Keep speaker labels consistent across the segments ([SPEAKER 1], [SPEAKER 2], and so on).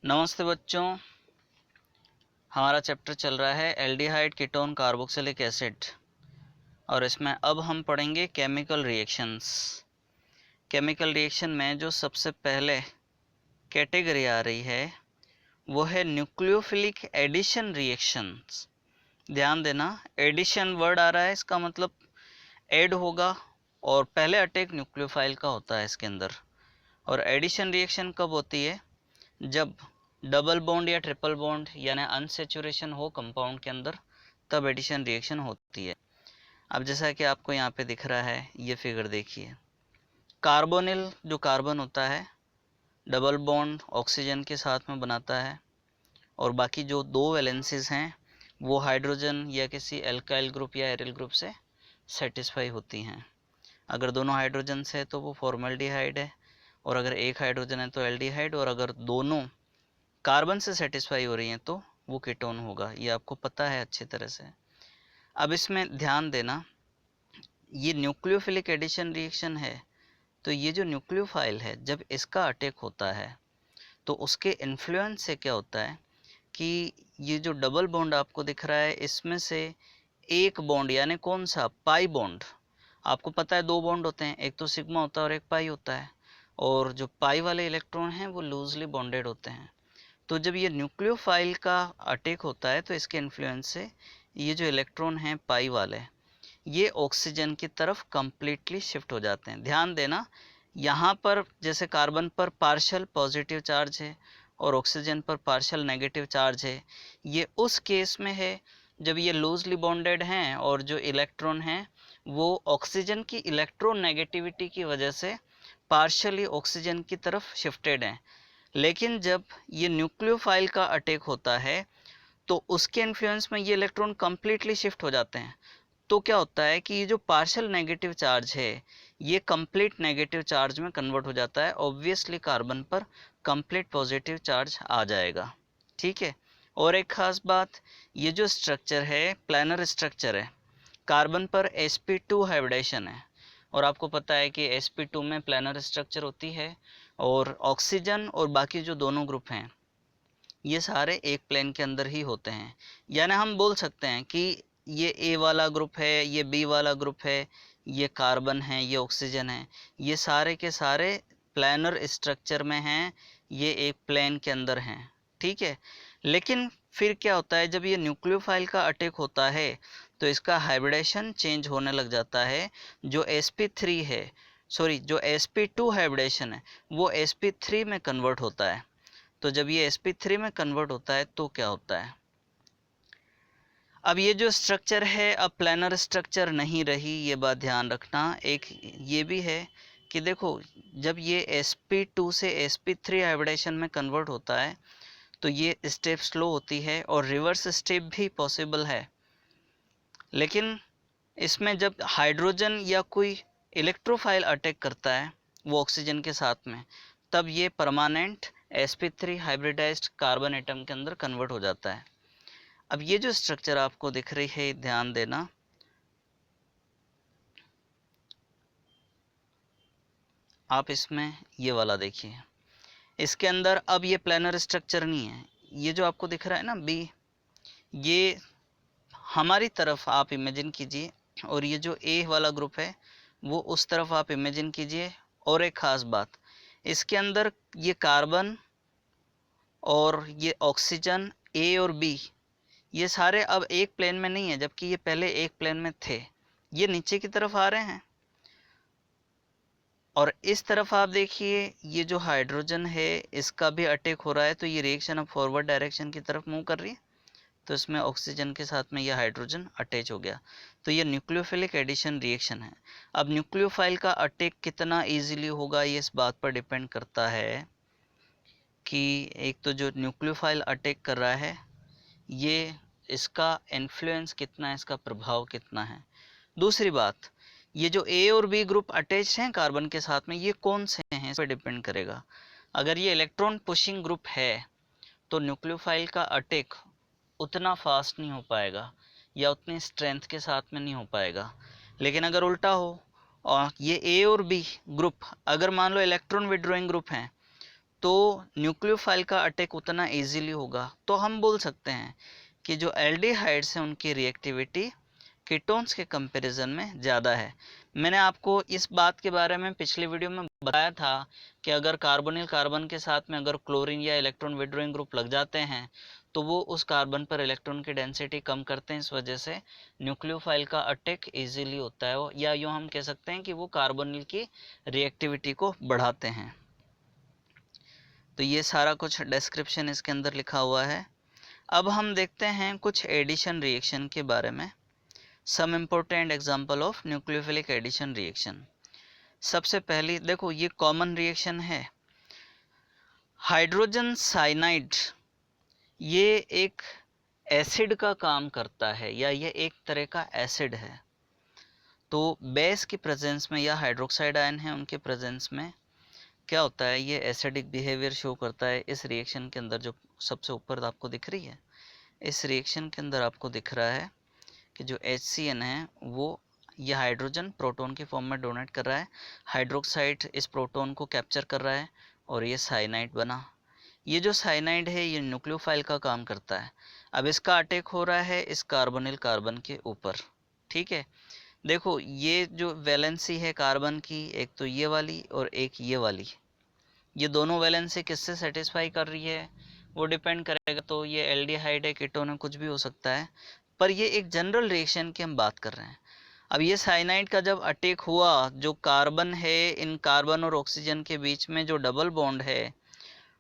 [SPEAKER 1] नमस्ते बच्चों, हमारा चैप्टर चल रहा है एल्डिहाइड कीटोन कार्बोक्सिलिक एसिड और इसमें अब हम पढ़ेंगे केमिकल रिएक्शंस। केमिकल रिएक्शन में जो सबसे पहले कैटेगरी आ रही है वो है न्यूक्लियोफिलिक एडिशन रिएक्शंस। ध्यान देना, एडिशन वर्ड आ रहा है, इसका मतलब ऐड होगा और पहले अटैक न्यूक्लियोफाइल का होता है इसके अंदर। और एडिशन रिएक्शन कब होती है? जब डबल बॉन्ड या ट्रिपल बॉन्ड यानी अनसेचुरेशन हो कंपाउंड के अंदर, तब एडिशन रिएक्शन होती है। अब जैसा कि आपको यहाँ पे दिख रहा है, ये फिगर देखिए, कार्बोनिल जो कार्बन होता है डबल बॉन्ड ऑक्सीजन के साथ में बनाता है और बाकी जो दो वैलेंसीज हैं वो हाइड्रोजन या किसी एल्काइल ग्रुप या एरिल ग्रुप से सेटिस्फाई होती हैं। अगर दोनों हाइड्रोजन से है तो वो फॉर्मल्डिहाइड है, और अगर एक हाइड्रोजन है तो एल्डिहाइड, और अगर दोनों कार्बन से सेटिस्फाई हो रही हैं तो वो कीटोन होगा। ये आपको पता है अच्छी तरह से। अब इसमें ध्यान देना, ये न्यूक्लियोफिलिक एडिशन रिएक्शन है, तो ये जो न्यूक्लियोफाइल है जब इसका अटैक होता है तो उसके इन्फ्लुएंस से क्या होता है कि ये जो डबल बॉन्ड आपको दिख रहा है इसमें से एक बॉन्ड यानी कौन सा, पाई बॉन्ड। आपको पता है दो बॉन्ड होते हैं, एक तो सिग्मा होता है और एक पाई होता है, और जो पाई वाले इलेक्ट्रॉन हैं वो लूजली बॉन्डेड होते हैं। तो जब ये न्यूक्लियोफाइल का अटैक होता है तो इसके इन्फ्लुएंस से ये जो इलेक्ट्रॉन हैं पाई वाले, ये ऑक्सीजन की तरफ कम्प्लीटली शिफ्ट हो जाते हैं। ध्यान देना, यहाँ पर जैसे कार्बन पर पार्शियल पॉजिटिव चार्ज है और ऑक्सीजन पर पार्शियल नेगेटिव चार्ज है, ये उस केस में है जब ये लूजली बॉन्डेड हैं और जो इलेक्ट्रॉन हैं वो ऑक्सीजन की इलेक्ट्रॉन नेगेटिविटी की वजह से पार्शियली ऑक्सीजन की तरफ शिफ्टेड हैं। लेकिन जब ये न्यूक्लियोफाइल का अटैक होता है तो उसके इन्फ्लुएंस में ये इलेक्ट्रॉन कम्प्लीटली शिफ्ट हो जाते हैं। तो क्या होता है कि ये जो पार्शियल नेगेटिव चार्ज है ये कंप्लीट नेगेटिव चार्ज में कन्वर्ट हो जाता है। ऑब्वियसली कार्बन पर कंप्लीट पॉजिटिव चार्ज आ जाएगा। ठीक है। और एक खास बात, ये जो स्ट्रक्चर है प्लानर स्ट्रक्चर है, कार्बन पर sp2 हाइब्रिडेशन है, और आपको पता है कि sp2 में प्लानर स्ट्रक्चर होती है और ऑक्सीजन और बाकी जो दोनों ग्रुप हैं ये सारे एक प्लेन के अंदर ही होते हैं। यानी हम बोल सकते हैं कि ये ए वाला ग्रुप है, ये बी वाला ग्रुप है, ये कार्बन है, ये ऑक्सीजन है, ये सारे के सारे प्लानर स्ट्रक्चर में हैं, ये एक प्लेन के अंदर हैं। ठीक है। लेकिन फिर क्या होता है, जब ये न्यूक्लियोफाइल का अटैक होता है तो इसका हाइब्रिडेशन चेंज होने लग जाता है। जो sp3 है, सॉरी, जो sp2 हाइब्रिडेशन है वो sp3 में कन्वर्ट होता है। तो जब ये sp3 में कन्वर्ट होता है तो क्या होता है, अब ये जो स्ट्रक्चर है अब प्लानर स्ट्रक्चर नहीं रही, ये बात ध्यान रखना। एक ये भी है कि देखो, जब ये sp2 से sp3 हाइब्रिडेशन में कन्वर्ट होता है तो ये स्टेप स्लो होती है और रिवर्स स्टेप भी पॉसिबल है। लेकिन इसमें जब हाइड्रोजन या कोई इलेक्ट्रोफाइल अटैक करता है वो ऑक्सीजन के साथ में, तब ये permanent sp3 hybridised carbon atom के अंदर कन्वर्ट हो जाता है। अब ये जो स्ट्रक्चर आपको दिख रही है ध्यान देना, आप इसमें ये वाला देखिए, इसके अंदर अब ये प्लानर स्ट्रक्चर नहीं है। ये जो आपको दिख रहा है ना बी, ये हमारी तरफ आप इमेजिन कीजिए, और ये जो ए वाला ग्रुप है वो उस तरफ आप इमेजिन कीजिए। और एक ख़ास बात, इसके अंदर ये कार्बन और ये ऑक्सीजन ए और बी ये सारे अब एक प्लेन में नहीं है, जबकि ये पहले एक प्लेन में थे। ये नीचे की तरफ आ रहे हैं और इस तरफ आप देखिए ये जो हाइड्रोजन है इसका भी अटैक हो रहा है, तो ये रिएक्शन अब फॉरवर्ड डायरेक्शन की तरफ मूव कर रही है, तो इसमें ऑक्सीजन के साथ में ये हाइड्रोजन अटैच हो गया। तो ये न्यूक्लियोफिलिक एडिशन रिएक्शन है। अब न्यूक्लियोफाइल का अटैक कितना इजीली होगा ये इस बात पर डिपेंड करता है कि एक तो जो न्यूक्लियोफाइल अटैक कर रहा है ये इसका इन्फ्लुएंस कितना है, इसका प्रभाव कितना है। दूसरी बात, ये जो ए और बी ग्रुप अटैच हैं कार्बन के साथ में, ये कौन से हैं इस पर डिपेंड करेगा। अगर ये इलेक्ट्रॉन पुशिंग ग्रुप है तो न्यूक्लियोफाइल का अटैक उतना फास्ट नहीं हो पाएगा या उतनी स्ट्रेंथ के साथ में नहीं हो पाएगा। लेकिन अगर उल्टा हो और ये ए और बी ग्रुप अगर मान लो इलेक्ट्रॉन विड्रॉइंग ग्रुप हैं तो न्यूक्लियोफाइल का अटैक उतना इजीली होगा। तो हम बोल सकते हैं कि जो एल्डिहाइड्स हैं उनकी रिएक्टिविटी कीटोन्स के कंपैरिजन में ज़्यादा है। मैंने आपको इस बात के बारे में पिछले वीडियो में बताया था कि अगर कार्बोनिल कार्बन के साथ में अगर क्लोरीन या इलेक्ट्रॉन विड्रॉइंग ग्रुप लग जाते हैं तो वो उस कार्बन पर इलेक्ट्रॉन की डेंसिटी कम करते हैं, इस वजह से न्यूक्लियोफाइल का अटैक इजीली होता है, या यूँ हम कह सकते हैं कि वो कार्बोनिल की रिएक्टिविटी को बढ़ाते हैं। तो ये सारा कुछ डिस्क्रिप्शन इसके अंदर लिखा हुआ है। अब हम देखते हैं कुछ एडिशन रिएक्शन के बारे में। Some important example of nucleophilic addition reaction. सबसे पहली देखो, ये कॉमन रिएक्शन है, हाइड्रोजन साइनाइड। ये एक एसिड का काम करता है, या ये एक तरह का एसिड है। तो बेस की प्रेजेंस में या हाइड्रोक्साइड आयन है उनके प्रेजेंस में क्या होता है, ये एसिडिक बिहेवियर शो करता है। इस रिएक्शन के अंदर जो सबसे ऊपर आपको दिख रही है, इस रिएक्शन के अंदर आपको दिख रहा है कि जो HCN है वो ये हाइड्रोजन प्रोटॉन के फॉर्म में डोनेट कर रहा है, हाइड्रोक्साइड इस प्रोटॉन को कैप्चर कर रहा है और ये साइनाइड बना। ये जो साइनाइड है ये न्यूक्लियोफाइल का काम करता है। अब इसका अटैक हो रहा है इस कार्बोनिल कार्बन के ऊपर, ठीक है। देखो ये जो वैलेंसी है कार्बन की, एक तो ये वाली और एक ये वाली, ये दोनों वैलेंसी किससे सेटिस्फाई कर रही है वो डिपेंड करेगा। तो ये एल्डिहाइड है, कीटोन है, कुछ भी हो सकता है, पर ये एक जनरल रिएक्शन की हम बात कर रहे हैं। अब ये साइनाइड का जब अटैक हुआ, जो कार्बन है, इन कार्बन और ऑक्सीजन के बीच में जो डबल बॉन्ड है,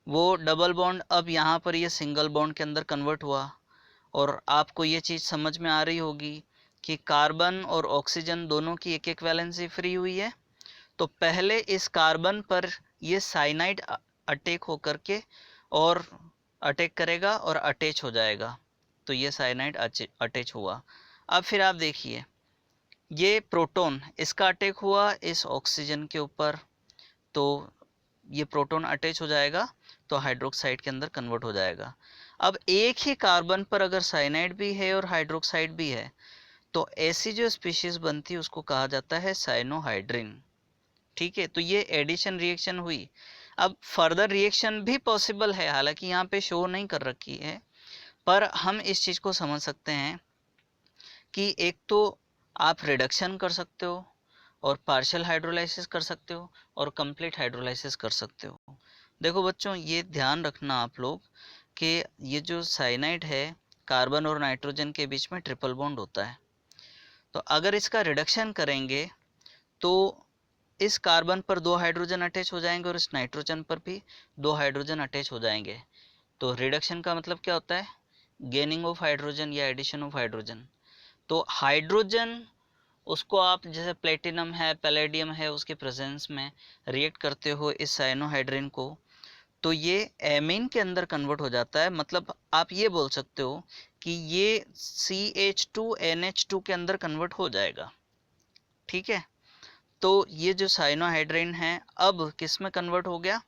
[SPEAKER 1] वो डबल बॉन्ड अब यहाँ पर ये सिंगल बॉन्ड के अंदर कन्वर्ट हुआ। और आपको ये चीज़ समझ में आ रही होगी कि कार्बन और ऑक्सीजन दोनों की एक एक वैलेंसी फ्री हुई है। तो पहले इस कार्बन पर ये साइनाइड अटैक होकर के और अटैक करेगा और अटैच हो जाएगा। तो ये साइनाइड अटैच हुआ। अब फिर आप देखिए, ये प्रोटॉन, इसका अटैक हुआ इस ऑक्सीजन के ऊपर, तो ये प्रोटॉन अटैच हो जाएगा तो हाइड्रोक्साइड के अंदर कन्वर्ट हो जाएगा। अब एक ही कार्बन पर अगर साइनाइड भी है और हाइड्रोक्साइड भी है तो ऐसी जो स्पीशीज बनती है उसको कहा जाता है साइनोहाइड्रिन, ठीक है। तो ये एडिशन रिएक्शन हुई। अब फर्दर रिएक्शन भी पॉसिबल है, हालांकि यहाँ पे शो नहीं कर रखी है, पर हम इस चीज़ को समझ सकते हैं कि एक तो आप रिडक्शन कर सकते हो और पार्शियल हाइड्रोलाइसिस कर सकते हो और कंप्लीट हाइड्रोलाइसिस कर सकते हो। देखो बच्चों, ये ध्यान रखना आप लोग कि ये जो साइनाइड है, कार्बन और नाइट्रोजन के बीच में ट्रिपल बॉन्ड होता है। तो अगर इसका रिडक्शन करेंगे तो इस कार्बन पर 2 हाइड्रोजन अटैच हो जाएंगे और इस नाइट्रोजन पर भी 2 हाइड्रोजन अटैच हो जाएंगे। तो रिडक्शन का मतलब क्या होता है, गेनिंग ऑफ हाइड्रोजन या एडिशन ऑफ हाइड्रोजन। तो हाइड्रोजन उसको आप जैसे प्लेटिनम है, पैलेडियम है, उसके प्रेजेंस में रिएक्ट करते हो इस साइनोहाइड्रिन को, तो ये एमीन के अंदर कन्वर्ट हो जाता है। मतलब आप ये बोल सकते हो कि ये CH2NH2 के अंदर कन्वर्ट हो जाएगा, ठीक है। तो ये जो साइनोहाइड्रिन है अब किस में कन्वर्ट हो गया,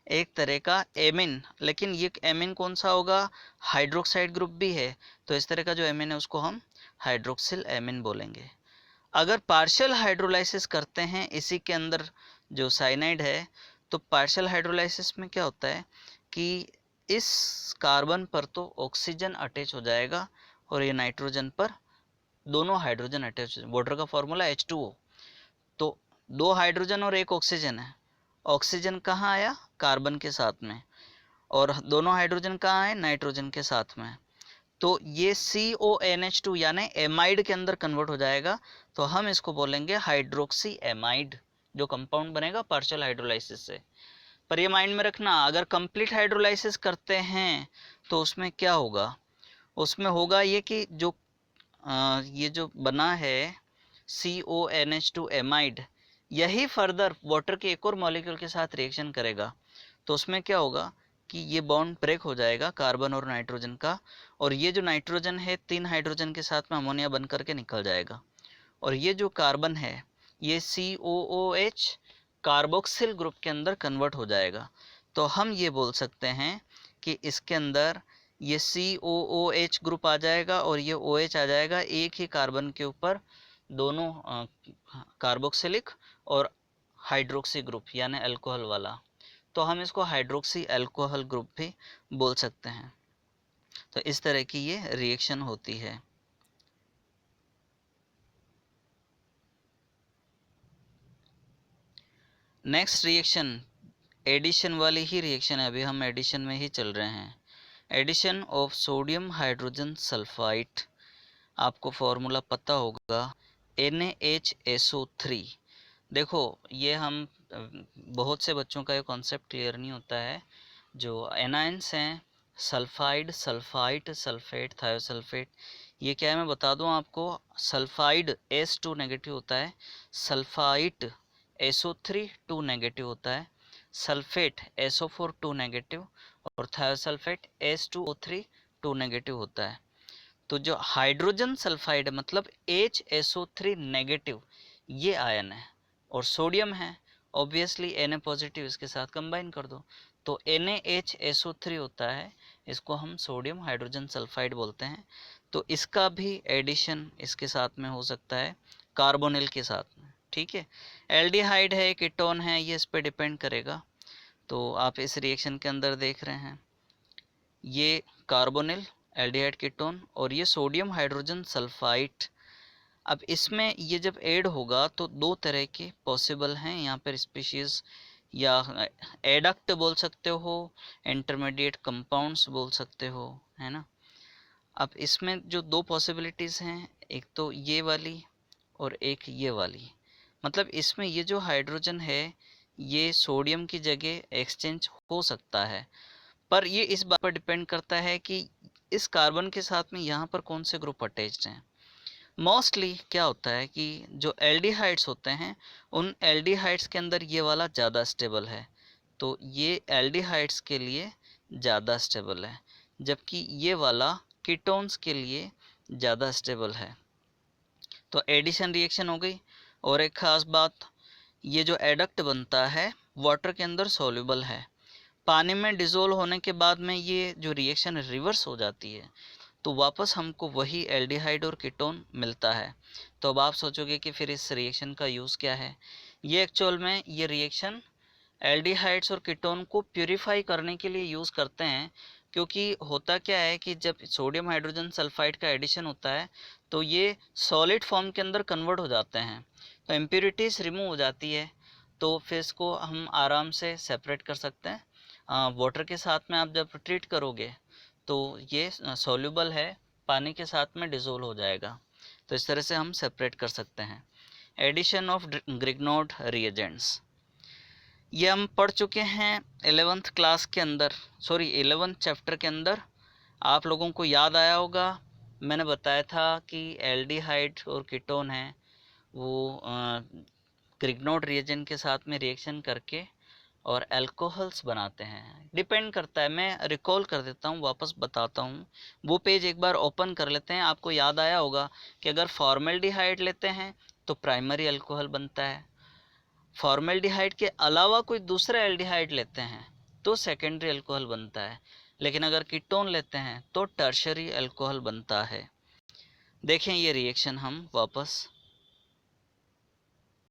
[SPEAKER 1] एक तरह का एमिन। लेकिन ये एमिन कौन सा होगा, हाइड्रोक्साइड ग्रुप भी है, तो इस तरह का जो एमिन है उसको हम हाइड्रोक्सिल एमिन बोलेंगे। अगर पार्शियल हाइड्रोलाइसिस करते हैं इसी के अंदर जो साइनाइड है, तो पार्शियल हाइड्रोलाइसिस में क्या होता है कि इस कार्बन पर तो ऑक्सीजन अटैच हो जाएगा और ये नाइट्रोजन पर दोनों हाइड्रोजन अटैच हो जाएंगे। वाटर का फॉर्मूला H2O। तो 2 हाइड्रोजन और 1 ऑक्सीजन है, ऑक्सीजन कहाँ आया, कार्बन के साथ में, और दोनों हाइड्रोजन कहाँ आए, नाइट्रोजन के साथ में। तो ये CONH2 यानी एमाइड के अंदर कन्वर्ट हो जाएगा। तो हम इसको बोलेंगे हाइड्रोक्सी एमाइड, जो कंपाउंड बनेगा पार्शियल हाइड्रोलाइसिस से। पर ये माइंड में रखना, अगर कंप्लीट हाइड्रोलाइसिस करते हैं तो उसमें क्या होगा, उसमें होगा ये कि जो ये जो बना है CONH2 एमाइड, यही फर्दर वाटर के एक और मॉलिक्यूल के साथ रिएक्शन करेगा। तो उसमें क्या होगा कि ये बॉन्ड ब्रेक हो जाएगा कार्बन और नाइट्रोजन का, और ये जो नाइट्रोजन है 3 हाइड्रोजन के साथ में अमोनिया बन करके निकल जाएगा, और ये जो कार्बन है ये COOH कार्बोक्सिल ग्रुप के अंदर कन्वर्ट हो जाएगा। तो हम ये बोल सकते हैं कि इसके अंदर ये COOH ग्रुप आ जाएगा और ये OH आ जाएगा, एक ही कार्बन के ऊपर दोनों कार्बोक्सिलिक और हाइड्रोक्सी ग्रुप यानी अल्कोहल वाला। तो हम इसको हाइड्रोक्सी अल्कोहल ग्रुप भी बोल सकते हैं। तो इस तरह की ये रिएक्शन होती है। नेक्स्ट रिएक्शन एडिशन वाली ही रिएक्शन है, अभी हम एडिशन में ही चल रहे हैं। Addition of sodium hydrogen sulphide, आपको फॉर्मूला पता होगा NaHSO3। देखो ये हम बहुत से बच्चों का ये कॉन्सेप्ट क्लियर नहीं होता है। जो एनाइंस हैं सल्फाइड, सल्फाइट, सल्फेट, थायोसल्फेट, ये क्या है मैं बता दूं आपको। सल्फाइड S2 नेगेटिव होता है, सल्फाइट SO3 2 नेगेटिव होता है, सल्फेट SO4 2 नेगेटिव और थायोसल्फेट H2O3 2 नेगेटिव होता है। तो जो हाइड्रोजन सल्फाइड मतलब HSO3 नेगेटिव ये आयन है और सोडियम है, ऑब्वियसली Na पॉजिटिव इसके साथ कंबाइन कर दो तो NaHSO3 होता है। इसको हम सोडियम हाइड्रोजन सल्फाइड बोलते हैं। तो इसका भी एडिशन इसके साथ में हो सकता है कार्बोनिल के साथ में, ठीक है। एल्डिहाइड है, कीटोन है, ये इस पे डिपेंड करेगा। तो आप इस रिएक्शन के अंदर देख रहे हैं ये कार्बोनिल एल्डिहाइड कीटोन और ये सोडियम हाइड्रोजन सल्फाइड। अब इसमें ये जब ऐड होगा तो दो तरह के पॉसिबल हैं यहाँ पर स्पीशीज, या एडक्ट बोल सकते हो, इंटरमीडिएट कंपाउंड्स बोल सकते हो, है ना। अब इसमें जो दो पॉसिबिलिटीज़ हैं, एक तो ये वाली और एक ये वाली। मतलब इसमें ये जो हाइड्रोजन है ये सोडियम की जगह एक्सचेंज हो सकता है, पर ये इस बात पर डिपेंड करता है कि इस कार्बन के साथ में यहाँ पर कौन से ग्रुप अटैच्ड हैं। मोस्टली क्या होता है कि जो एल्डिहाइड्स होते हैं उन एल्डिहाइड्स के अंदर ये वाला ज़्यादा स्टेबल है, तो ये एल्डिहाइड्स के लिए ज़्यादा स्टेबल है, जबकि ये वाला कीटोन्स के लिए ज़्यादा स्टेबल है। तो एडिशन रिएक्शन हो गई। और एक ख़ास बात, ये जो एडक्ट बनता है वाटर के अंदर सॉल्युबल है, पानी में डिज़ोल्व होने के बाद में ये जो रिएक्शन रिवर्स हो जाती है तो वापस हमको वही एल्डिहाइड और कीटोन मिलता है। तो अब आप सोचोगे कि फिर इस रिएक्शन का यूज़ क्या है। ये एक्चुअल में ये रिएक्शन एल्डिहाइड्स और कीटोन को प्यूरिफाई करने के लिए यूज़ करते हैं। क्योंकि होता क्या है कि जब सोडियम हाइड्रोजन सल्फाइड का एडिशन होता है तो ये सॉलिड फॉर्म के अंदर कन्वर्ट हो जाते हैं, तो इम्प्योरिटीज़ रिमूव हो जाती है, तो फिर इसको हम आराम से सेपरेट कर सकते हैं। वाटर के साथ में आप जब ट्रीट करोगे तो ये सॉल्युबल है, पानी के साथ में डिज़ोल्व हो जाएगा। तो इस तरह से हम सेपरेट कर सकते हैं। एडिशन ऑफ ग्रिग्नोड रिएजेंट्स, ये हम पढ़ चुके हैं 11th क्लास के अंदर, सॉरी 11th चैप्टर के अंदर। आप लोगों को याद आया होगा, मैंने बताया था कि एल्डिहाइड और कीटोन है वो ग्रिग्नोड रिएजेंट के साथ में रिएक्शन करके और अल्कोहल्स बनाते हैं। डिपेंड करता है, मैं रिकॉल कर देता हूँ, वापस बताता हूँ। वो पेज एक बार ओपन कर लेते हैं। आपको याद आया होगा कि अगर फॉर्मेल्डिहाइड लेते हैं तो प्राइमरी अल्कोहल बनता है, फॉर्मेल्डिहाइड के अलावा कोई दूसरा एल्डिहाइड लेते हैं तो सेकेंडरी अल्कोहल बनता है, लेकिन अगर कीटोन लेते हैं तो टर्शरी अल्कोहल बनता है। देखें ये रिएक्शन हम वापस